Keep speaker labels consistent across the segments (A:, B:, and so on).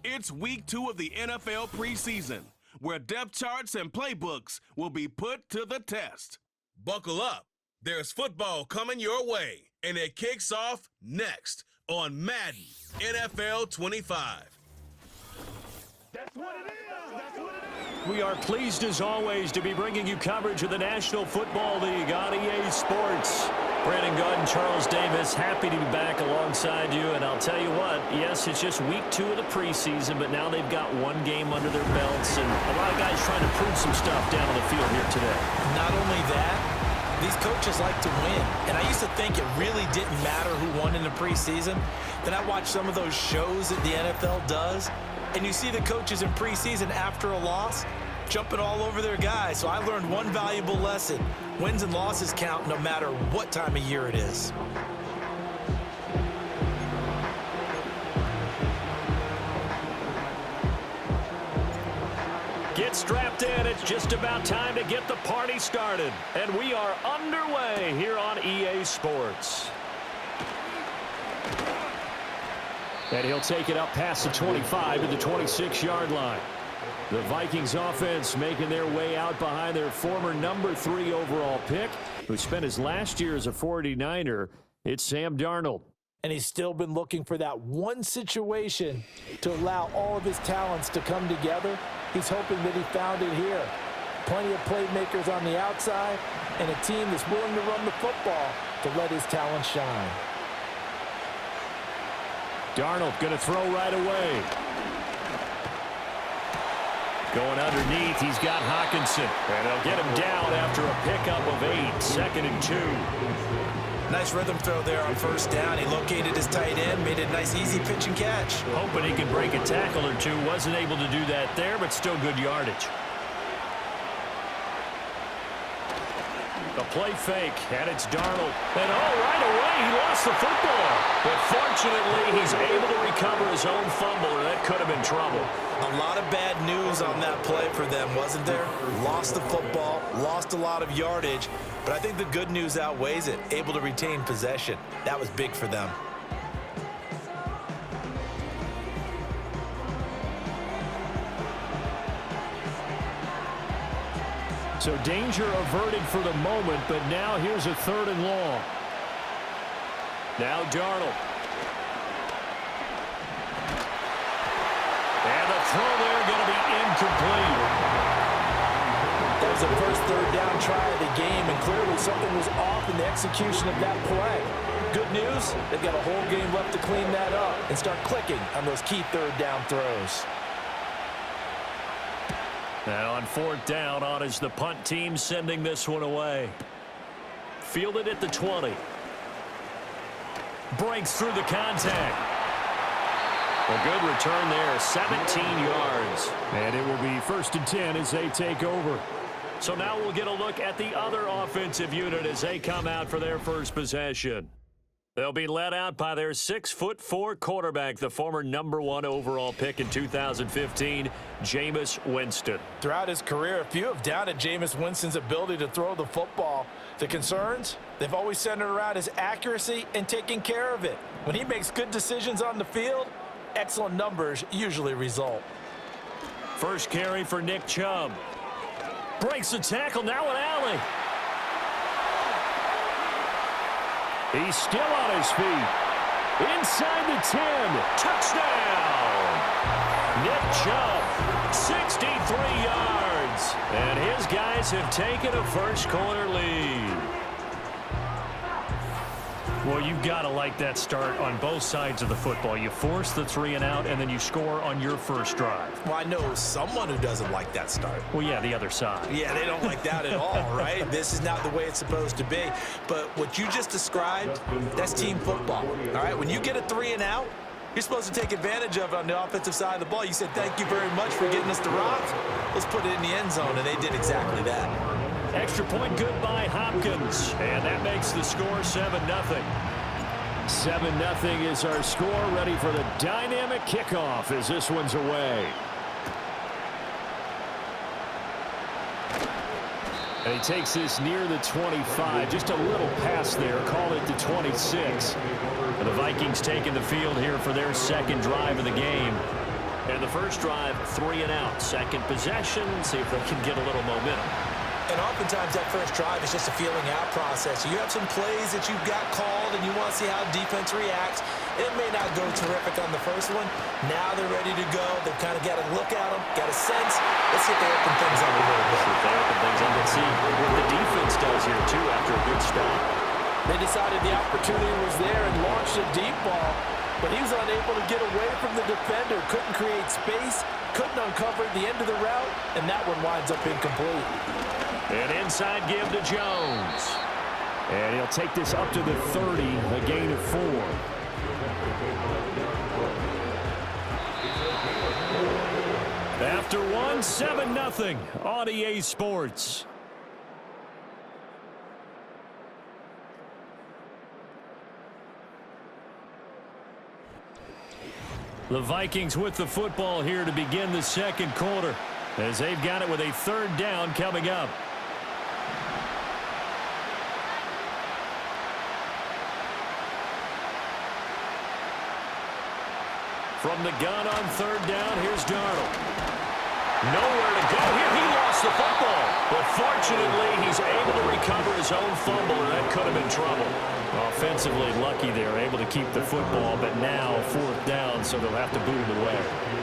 A: It's week 2 of the NFL preseason, where depth charts and playbooks will be put to the test. Buckle up. There's football coming your way, and it kicks off next on Madden NFL 25.
B: That's what it is. That's what it is.
C: We are pleased as always to be bringing you coverage of the National Football League on EA Sports. Brandon Gutt and Charles Davis, happy to be back alongside you. And I'll tell you what, yes, it's just week 2 of the preseason, but now they've got one game under their belts, and a lot of guys trying to prove some stuff down on the field here today.
D: Not only that, these coaches like to win. And I used to think it really didn't matter who won in the preseason. Then I watched some of those shows that the NFL does, and you see the coaches in preseason after a loss jumping all over their guys. So I learned one valuable lesson. Wins and losses count no matter what time of year it is.
C: Get strapped in. It's just about time to get the party started. And we are underway here on EA Sports. And he'll take it up past the 25 to the 26-yard line. The Vikings offense making their way out behind their former number 3 overall pick, who spent his last year as a 49er. It's Sam Darnold.
D: And he's still been looking for that one situation to allow all of his talents to come together. He's hoping that he found it here. Plenty of playmakers on the outside and a team that's willing to run the football to let his talent shine.
C: Darnold going to throw right away. Going underneath, he's got Hockenson. And they'll get him down after a pickup of 8, 2nd and 2.
D: Nice rhythm throw there on first down. He located his tight end, made it a nice easy pitch and catch.
C: Hoping he could break a tackle or two. Wasn't able to do that there, but still good yardage. The play fake, and it's Darnold. And right away, he lost the football. But fortunately, he's able to recover his own fumble, or that could have been trouble.
D: A lot of bad news on that play for them, wasn't there? Lost the football, lost a lot of yardage, but I think the good news outweighs it. Able to retain possession. That was big for them.
C: So danger averted for the moment, but now here's a 3rd and long. Now Darnold. And the throw there going to be incomplete.
D: That was the first 3rd down try of the game, and clearly something was off in the execution of that play. Good news, they've got a whole game left to clean that up and start clicking on those key 3rd down throws.
C: Now on 4th down, on is the punt team sending this one away. Fielded at the 20. Breaks through the contact. A good return there, 17 yards. And it will be 1st and 10 as they take over. So now we'll get a look at the other offensive unit as they come out for their first possession. They'll be led out by their 6'4" quarterback, the former number 1 overall pick in 2015, Jameis Winston.
D: Throughout his career, few have doubted Jameis Winston's ability to throw the football. The concerns? They've always centered around his accuracy and taking care of it. When he makes good decisions on the field, excellent numbers usually result.
C: First carry for Nick Chubb. Breaks the tackle, now an alley. He's still on his feet. Inside the 10. Touchdown! Nick Chubb, 63 yards. And his guys have taken a first-quarter lead. Well, you've got to like that start on both sides of the football. You force the 3 and out, and then you score on your first drive.
D: Well, I know someone who doesn't like that start.
C: Well, yeah, the other side.
D: Yeah, they don't like that at all, right? This is not the way it's supposed to be. But what you just described, that's team football, all right? When you get a 3 and out, you're supposed to take advantage of it on the offensive side of the ball. You said, thank you very much for getting us the rock. Let's put it in the end zone, and they did exactly that.
C: Extra point good by Hopkins, and that makes the score 7-0. 7-0 is our score, ready for the dynamic kickoff as this one's away. And he takes this near the 25, just a little pass there, call it the 26. And the Vikings taking the field here for their second drive of the game. And the first drive, 3 and out. Second possession, see if they can get a little momentum.
D: And oftentimes that first drive is just a feeling out process. You have some plays that you've got called and you want to see how defense reacts. It may not go terrific on the first one. Now they're ready to go. They've kind of got to look at them, got a sense. Let's see if they open things up a little bit.
C: See if they open things up. Let's see what the defense does here, too, after a good stop.
E: They decided the opportunity was there and launched a deep ball, but he was unable to get away from the defender, couldn't create space, couldn't uncover the end of the route, and that one winds up incomplete.
C: An inside give to Jones. And he'll take this up to the 30, a gain of 4. After 1, 7-0 on EA Sports. The Vikings with the football here to begin the second quarter, as they've got it with a 3rd down coming up. From the gun on 3rd down, here's Darnold. Nowhere to go here. He lost the football. But fortunately, he's able to recover his own fumble, or that could have been trouble. Offensively lucky they're able to keep the football, but now 4th down, so they'll have to boot it away.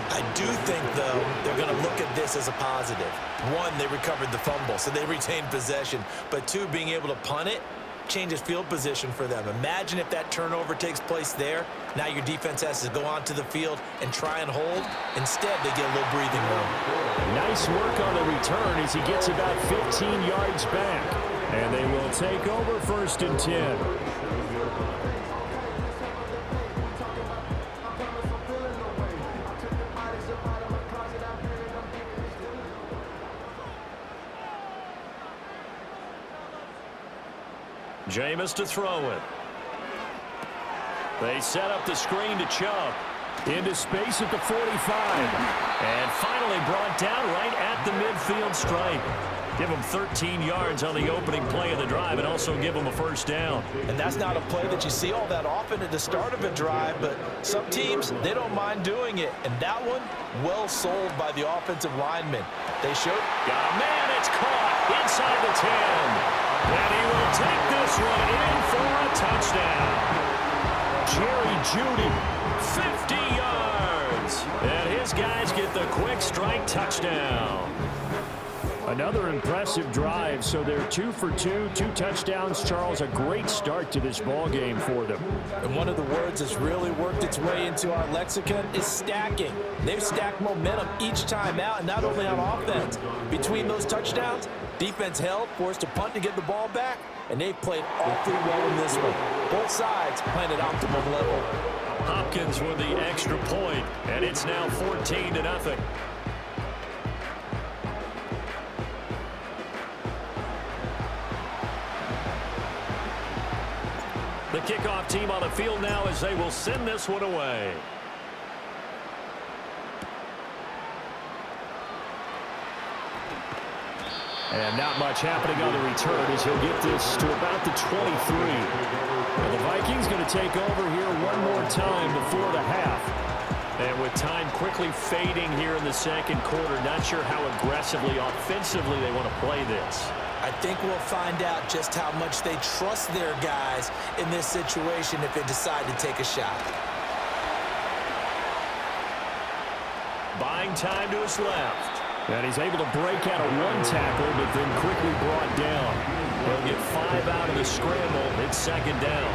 D: I do think, though, they're going to look at this as a positive. 1, they recovered the fumble, so they retained possession. But 2, being able to punt it changes field position for them. Imagine if that turnover takes place there. Now your defense has to go onto the field and try and hold. Instead, they get a little breathing room.
C: Nice work on the return as he gets about 15 yards back. And they will take over 1st and 10. Jameis to throw it. They set up the screen to Chubb. Into space at the 45. And finally brought down right at the midfield stripe. Give them 13 yards on the opening play of the drive and also give them a 1st down.
D: And that's not a play that you see all that often at the start of a drive, but some teams, they don't mind doing it. And that one, well sold by the offensive lineman. They showed.
C: Got a man, it's caught inside the 10. And he will take this one in for a touchdown. Jerry Jeudy, 50 yards. And his guys get the quick strike touchdown. Another impressive drive, so they're 2 for 2, 2 touchdowns. Charles, a great start to this ball game for them.
E: And one of the words that's really worked its way into our lexicon is stacking. They've stacked momentum each time out, and not only on offense. Between those touchdowns, defense held, forced to punt to get the ball back, and they've played awfully well in this one. Both sides playing at optimum level.
C: Hopkins with the extra point, and it's now 14-0. The kickoff team on the field now as they will send this one away. And not much happening on the return as he'll get this to about the 23. And the Vikings going to take over here one more time before the half. And with time quickly fading here in the second quarter, not sure how aggressively, offensively they want to play this.
D: I think we'll find out just how much they trust their guys in this situation if they decide to take a shot.
C: Buying time to his left. And he's able to break out of 1 tackle, but then quickly brought down. He'll get 5 out of the scramble. It's 2nd down.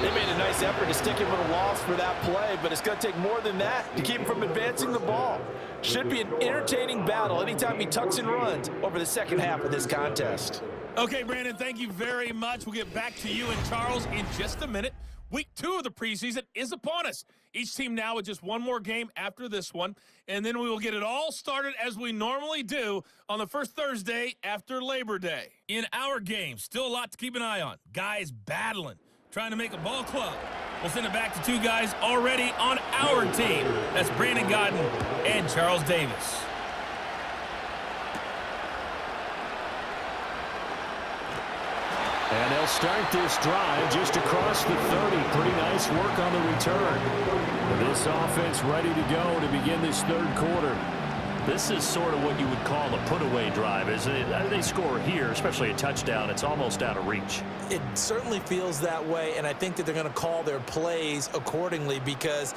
E: They made a nice effort to stick him with a loss for that play, but it's going to take more than that to keep him from advancing the ball. Should be an entertaining battle anytime he tucks and runs over the second half of this contest.
B: Okay, Brandon, thank you very much. We'll get back to you and Charles in just a minute. Week 2 of the preseason is upon us. Each team now with just one more game after this one, and then we will get it all started as we normally do on the first Thursday after Labor Day. In our game, still a lot to keep an eye on. Guys battling, trying to make a ball club. We'll send it back to 2 guys already on our team. That's Brandon Godden and Charles Davis.
C: And they'll start this drive just across the 30. Pretty nice work on the return. This offense ready to go to begin this third quarter.
F: This is sort of what you would call a put-away drive, isn't it? They score here, especially a touchdown. It's almost out of reach.
D: It certainly feels that way, and I think that they're going to call their plays accordingly, because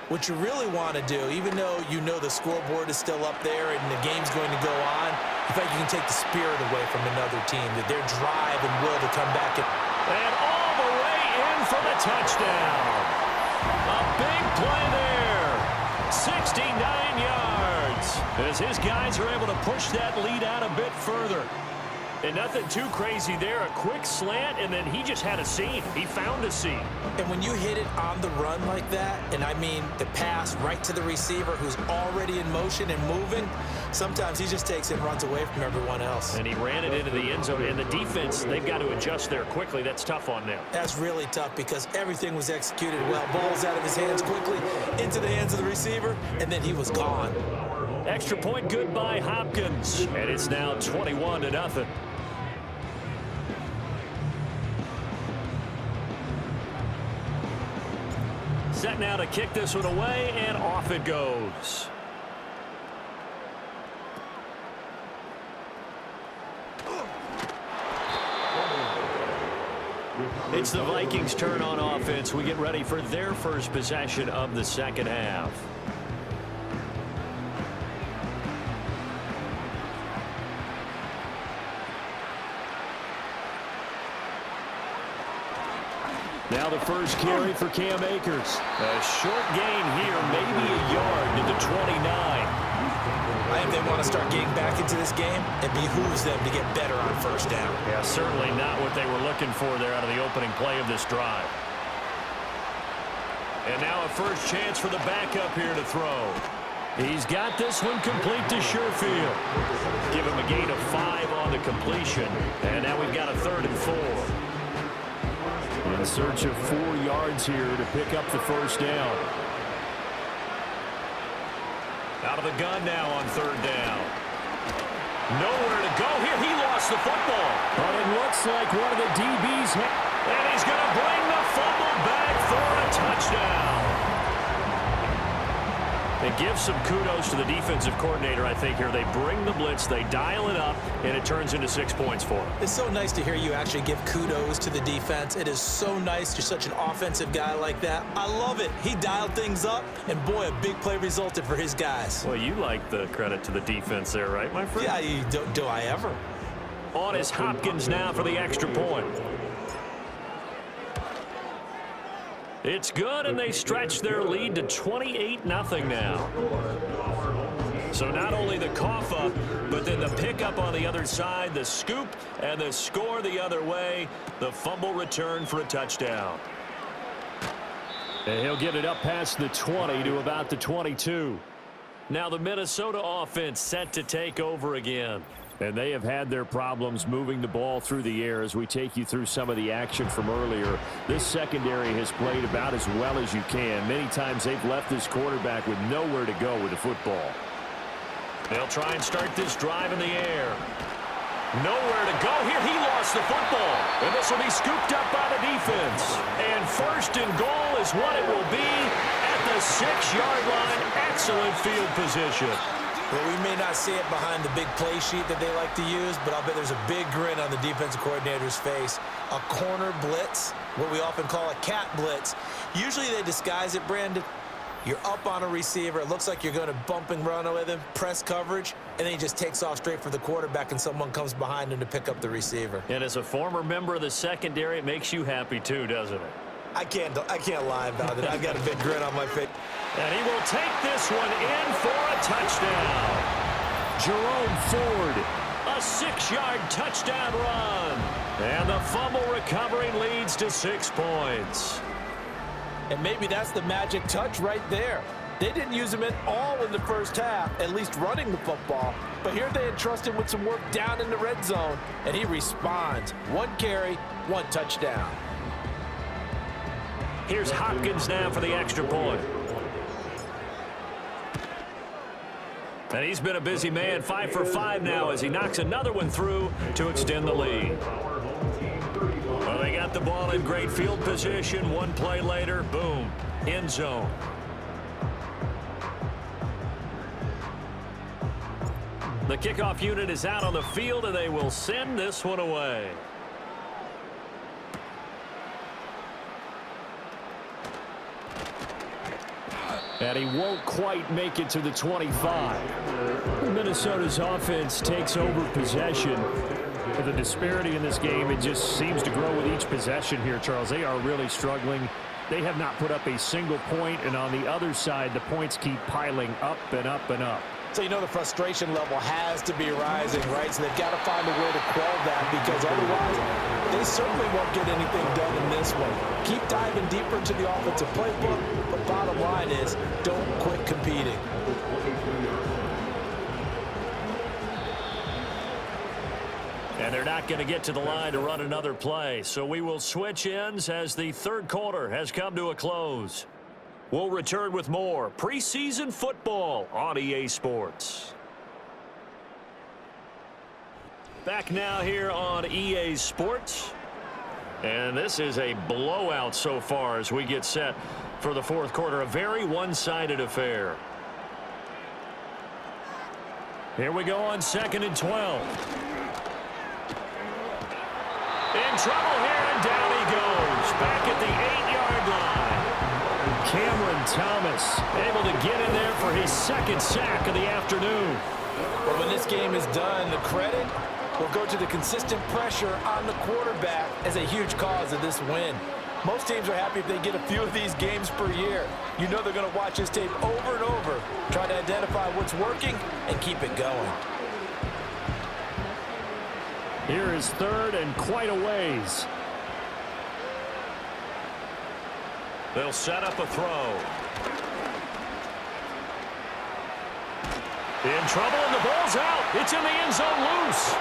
D: what you really want to do, even though you know the scoreboard is still up there and the game's going to go on, in fact, you can take the spirit away from another team, that their drive and will to come back.
C: And all the way in for the touchdown. A big play there. 69 yards. As his guys are able to push that lead out a bit further. And nothing too crazy there. A quick slant, and then he just had a seam. He found a seam.
D: And when you hit it on the run like that, and I mean the pass right to the receiver who's already in motion and moving, sometimes he just takes it and runs away from everyone else.
C: And he ran it into the end zone. And the defense, they've got to adjust there quickly. That's tough on them.
D: That's really tough because everything was executed well. Ball's out of his hands quickly, into the hands of the receiver, and then he was gone.
C: Extra point good by Hopkins. And it's now 21-0. Set now to kick this one away, and off it goes. It's the Vikings' turn on offense. We get ready for their first possession of the second half. Now the first carry for Cam Akers. A short gain here, maybe a yard to the 29.
D: I think they want to start getting back into this game. It behooves them to get better on first down.
C: Yeah, certainly not what they were looking for there out of the opening play of this drive. And now a first chance for the backup here to throw. He's got this one complete to Sherfield. Give him a gain of 5 on the completion. And now we've got a 3rd and 4. In search of 4 yards here to pick up the first down. Out of the gun now on 3rd down. Nowhere to go here. He lost the football. But it looks like one of the DBs. And he's going to bring the fumble back for a touchdown. It gives some kudos to the defensive coordinator, I think, here. They bring the blitz, they dial it up, and it turns into 6 points for them.
D: It's so nice to hear you actually give kudos to the defense. It is so nice. You're such an offensive guy like that. I love it. He dialed things up, and boy, a big play resulted for his guys.
C: Well, you like the credit to the defense there, right, my friend?
D: Yeah, do I ever?
C: On is Hopkins now for the extra point. It's good, and they stretch their lead to 28-0 now. So not only the cough up, but then the pickup on the other side, the scoop, and the score the other way. The fumble return for a touchdown. And he'll get it up past the 20 to about the 22. Now the Minnesota offense set to take over again. And they have had their problems moving the ball through the air as we take you through some of the action from earlier. This secondary has played about as well as you can. Many times they've left this quarterback with nowhere to go with the football. They'll try and start this drive in the air. Nowhere to go here. He lost the football. And this will be scooped up by the defense. And 1st and goal is what it will be at the 6-yard line. Excellent field position.
D: Well, we may not see it behind the big play sheet that they like to use, but I'll bet there's a big grin on the defensive coordinator's face. A corner blitz, what we often call a cat blitz. Usually they disguise it, Brandon. You're up on a receiver. It looks like you're going to bump and run with him, press coverage, and then he just takes off straight for the quarterback, and someone comes behind him to pick up the receiver.
C: And as a former member of the secondary, it makes you happy too, doesn't it?
D: I can't lie about it. I've got a big grin on my face.
C: And he will take this one in for a touchdown. Jerome Ford, a 6-yard touchdown run. And the fumble recovering leads to 6 points.
E: And maybe that's the magic touch right there. They didn't use him at all in the first half, at least running the football. But here they entrust him with some work down in the red zone, and he responds. 1 carry, 1 touchdown.
C: Here's Hopkins now for the extra point. And he's been a busy man, 5 for 5 now as he knocks another one through to extend the lead. got the ball in great field position. One play later, boom, end zone. The kickoff unit is out on the field, and they will send this one away. And he won't quite make it to the 25. Minnesota's offense takes over possession. But the disparity in this game, it just seems to grow with each possession here, Charles. They are really struggling. They have not put up a single point, and on the other side, the points keep piling up and up and up.
E: So you know the frustration level has to be rising, right? So they've got to find a way to quell that, because otherwise they certainly won't get anything done in this one. Keep diving deeper into the offensive playbook, but bottom line is don't quit competing.
C: And they're not going to get to the line to run another play. So we will switch ends as the third quarter has come to a close. We'll return with more preseason football on EA Sports. Back now here on EA Sports. And this is a blowout so far as we get set for the fourth quarter. A very one-sided affair. Here we go on 2nd and 12. In trouble here, and down he goes. Back at the 8-yard line. Cameron Thomas able to get in there for his second sack of the afternoon.
E: But when this game is done, the credit will go to the consistent pressure on the quarterback as a huge cause of this win. Most teams are happy if they get a few of these games per year. You know they're going to watch this tape over and over, try to identify what's working and keep it going.
C: Here is third and quite a ways. They'll set up a throw. In trouble, and the ball's out. It's in the end zone loose.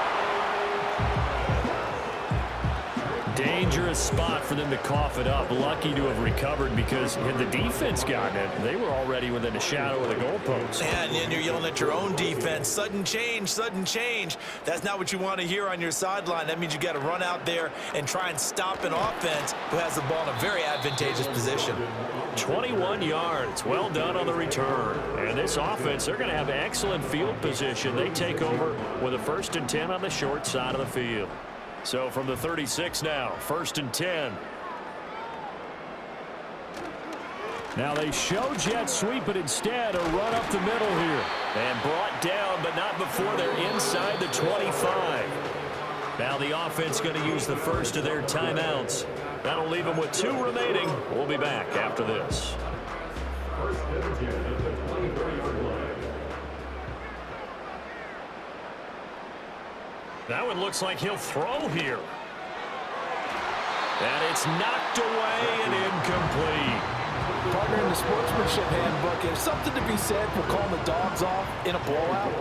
C: Dangerous spot for them to cough it up. Lucky to have recovered, because had the defense gotten it, they were already within the shadow of the goalpost.
D: Yeah, and then you're yelling at your own defense. Sudden change, sudden change. That's not what you want to hear on your sideline. That means you got to run out there and try and stop an offense who has the ball in a very advantageous position.
C: 21 yards. Well done on the return. And this offense, they're going to have excellent field position. They take over with a 1st and 10 on the short side of the field. So from the 36 now, 1st and 10. Now they show jet sweep, but instead a run up the middle here. And brought down, but not before they're inside the 25. Now the offense going to use the first of their timeouts. That'll leave them with 2 remaining. We'll be back after this. Now it looks like he'll throw here. And it's knocked away and incomplete.
E: Partner, in the sportsmanship handbook, there's something to be said for calling the dogs off in a blowout.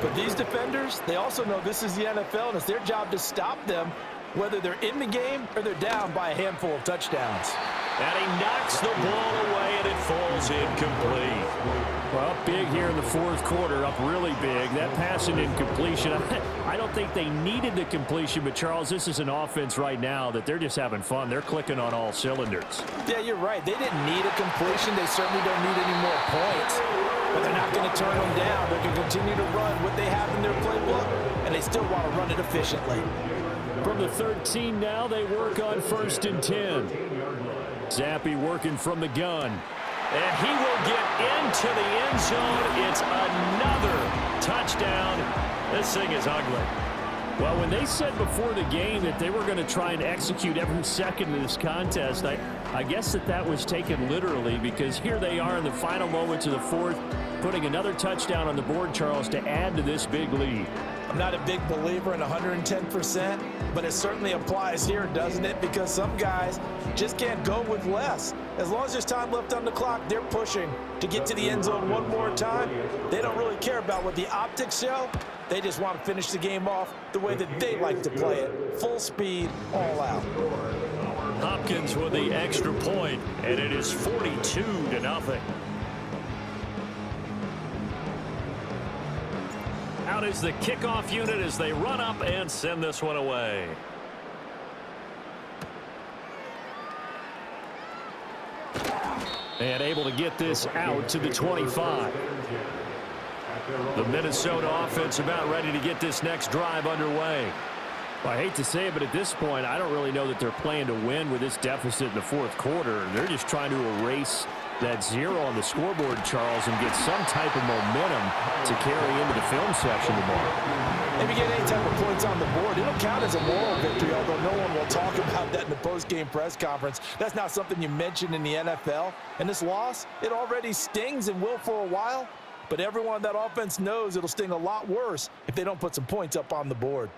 E: But these defenders, they also know this is the NFL, and it's their job to stop them, whether they're in the game or they're down by a handful of touchdowns.
C: And he knocks the ball away, and it falls incomplete. Well, big here in the fourth quarter, up really big. That pass and incompletion, I don't think they needed the completion, but Charles, this is an offense right now that they're just having fun. They're clicking on all cylinders.
E: Yeah, you're right. They didn't need a completion. They certainly don't need any more points. But they're not going to turn them down. They're going to continue to run what they have in their playbook, and they still want to run it efficiently.
C: From the 13 now, they work on 1st and 10. Zappi working from the gun. And he will get into the end zone. It's another touchdown. This thing is ugly. Well, when they said before the game that they were going to try and execute every second of this contest, I guess that was taken literally, because here they are in the final moments of the fourth, putting another touchdown on the board, Charles, to add to this big lead.
E: I'm not a big believer in 110%, but it certainly applies here, doesn't it? Because some guys just can't go with less. As long as there's time left on the clock, they're pushing to get to the end zone one more time. They don't really care about what the optics show. They just want to finish the game off the way that they like to play it. Full speed, all out.
C: Hopkins with the extra point, and it is 42-0. Out is the kickoff unit as they run up and send this one away. And able to get this out to the 25. The Minnesota offense about ready to get this next drive underway.
F: Well, I hate to say it, but at this point, I don't really know that they're playing to win with this deficit in the fourth quarter. They're just trying to erase that 0 on the scoreboard, Charles, and get some type of momentum to carry into the film section tomorrow.
E: If you get any type of points on the board, it'll count as a moral victory, although no one will talk about that in the post-game press conference. That's not something you mentioned in the NFL. And this loss, it already stings and will for a while, but everyone on that offense knows it'll sting a lot worse if they don't put some points up on the board.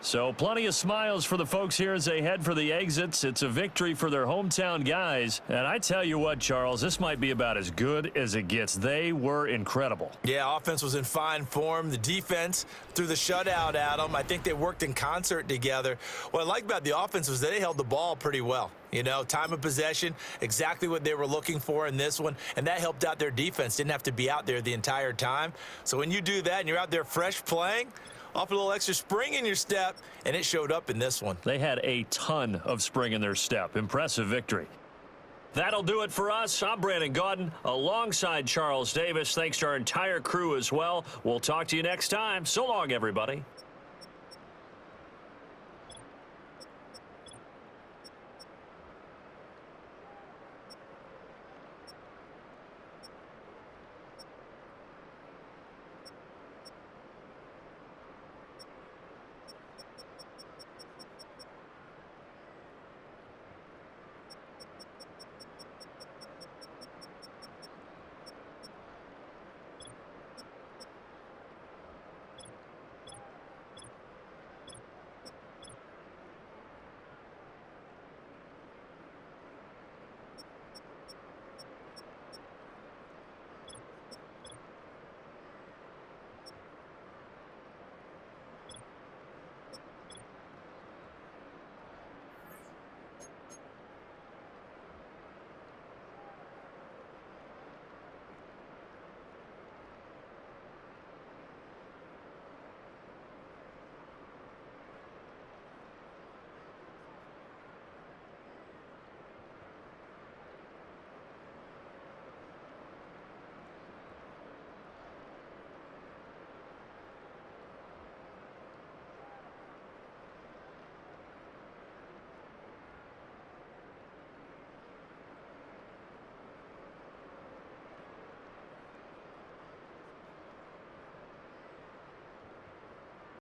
F: So plenty of smiles for the folks here as they head for the exits. It's a victory for their hometown guys. And I tell you what, Charles, this might be about as good as it gets. They were incredible.
D: Yeah, offense was in fine form. The defense threw the shutout at them. I think they worked in concert together. What I like about the offense was they held the ball pretty well. You know, time of possession, exactly what they were looking for in this one, and that helped out their defense. Didn't have to be out there the entire time. So when you do that and you're out there fresh playing, off a little extra spring in your step, and it showed up in this one.
F: They had a ton of spring in their step. Impressive victory. That'll do it for us. I'm Brandon Gaudin alongside Charles Davis. Thanks to our entire crew as well. We'll talk to you next time. So long, everybody.